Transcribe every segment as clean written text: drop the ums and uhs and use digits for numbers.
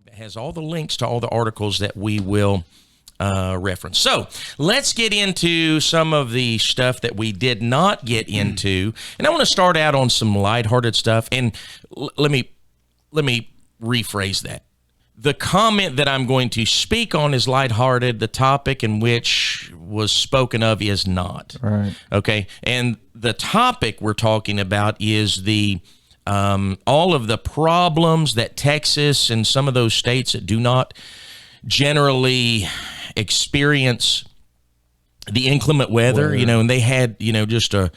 that has all the links to all the articles that we will reference. So let's get into some of the stuff that we did not get into. And I want to start out on some lighthearted stuff. And let me rephrase that. The comment that I'm going to speak on is lighthearted. The topic in which was spoken of is not. Right. Okay. And the topic we're talking about is the all of the problems that Texas and some of those states that do not generally experience the inclement weather, and they had, just a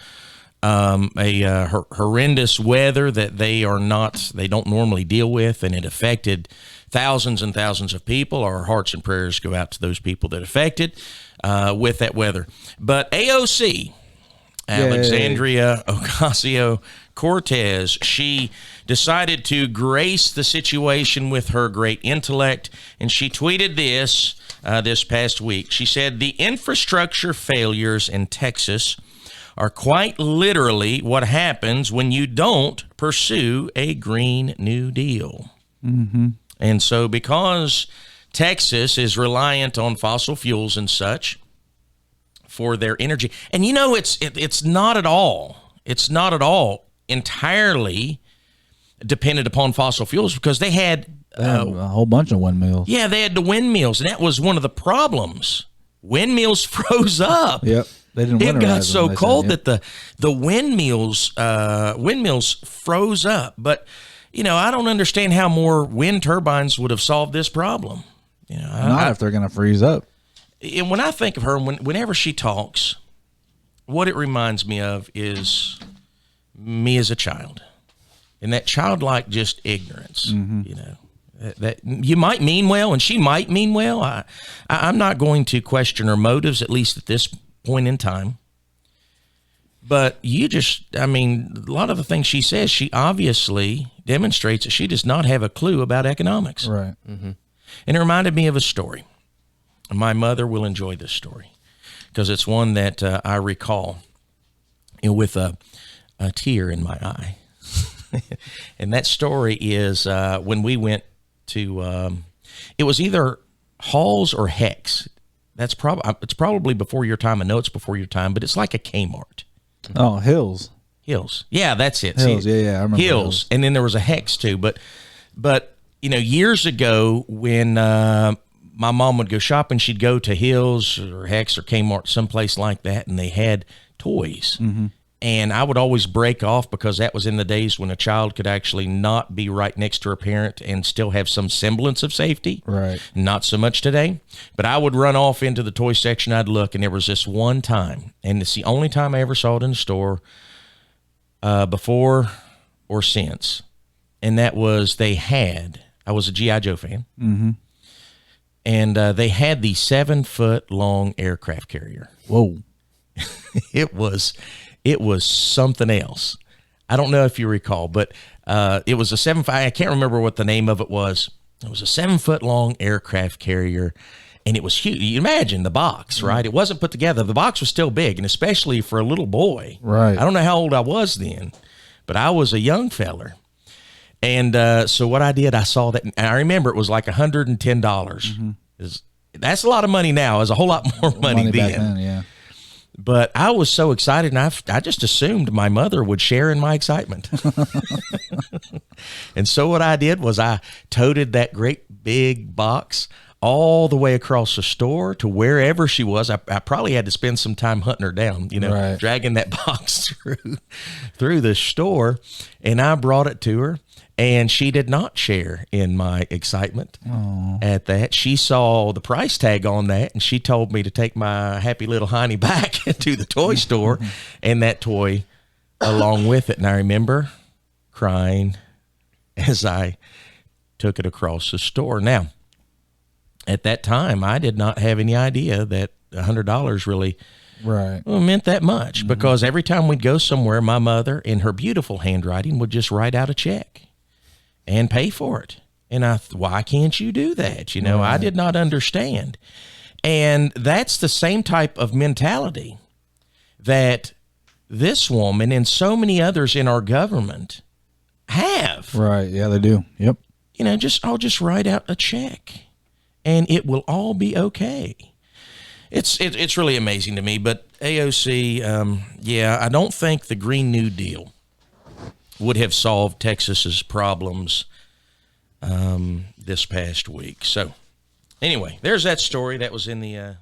horrendous weather that they don't normally deal with, and it affected thousands and thousands of people. Our hearts and prayers go out to those people that affected with that weather. But AOC, Alexandria Ocasio-Cortez, she decided to grace the situation with her great intellect, and she tweeted this past week. She said, "The infrastructure failures in Texas are quite literally what happens when you don't pursue a Green New Deal." Mm-hmm. And so because Texas is reliant on fossil fuels and such for their energy, and it's not at all entirely dependent upon fossil fuels, because they had a whole bunch of windmills. Yeah, they had the windmills, and that was one of the problems. Windmills froze up. Yep. They didn't. It got so cold that the windmills froze up. But I don't understand how more wind turbines would have solved this problem. Not if they're going to freeze up. And when I think of her, whenever she talks, what it reminds me of is me as a child, and that childlike just ignorance. Mm-hmm. That you might mean well, and she might mean well. I'm not going to question her motives, at least at this point in time. But a lot of the things she says, she obviously demonstrates that she does not have a clue about economics. Right. Mm-hmm. And it reminded me of a story. My mother will enjoy this story because it's one that I recall with a tear in my eye. And that story is when we went to, it was either Halls or Hex. It's probably before your time. I know it's before your time, but it's like a Kmart. Oh, Hills. Yeah, that's it. Hills. Yeah, I remember Hills. And then there was a Hex too. But years ago when my mom would go shopping, she'd go to Hills or Hex or Kmart, someplace like that, and they had toys. Mm-hmm. And I would always break off, because that was in the days when a child could actually not be right next to her parent and still have some semblance of safety. Right. Not so much today. But I would run off into the toy section. I'd look, and there was this one time, and it's the only time I ever saw it in the store before or since. And that was I was a G.I. Joe fan. Mm-hmm. And they had the 7-foot long aircraft carrier. Whoa. It was something else. I don't know if you recall, but it was a 7-foot. I can't remember what the name of it was. It was a 7-foot long aircraft carrier, and it was huge. You imagine the box, right? It wasn't put together. The box was still big, and especially for a little boy. Right. I don't know how old I was then, but I was a young feller. And so what I did, I saw that, and I remember it was like $110. Mm-hmm. That's a lot of money now. It's a whole lot more money then. Back then, yeah. But I was so excited, and I just assumed my mother would share in my excitement. And so what I did was I toted that great big box all the way across the store to wherever she was. I probably had to spend some time hunting her down, right. Dragging that box through the store, and I brought it to her. And she did not share in my excitement at that. She saw the price tag on that, and she told me to take my happy little hiney back to the toy store and that toy along with it. And I remember crying as I took it across the store. Now, at that time, I did not have any idea that $100 really meant that much, because every time we'd go somewhere, my mother, in her beautiful handwriting, would just write out a check and pay for it. And why can't you do that? I did not understand. And that's the same type of mentality that this woman and so many others in our government have. Right. Yeah, they do. Yep. I'll just write out a check and it will all be okay. It's really amazing to me. But AOC, I don't think the Green New Deal would have solved Texas's problems this past week. So anyway, there's that story that was in the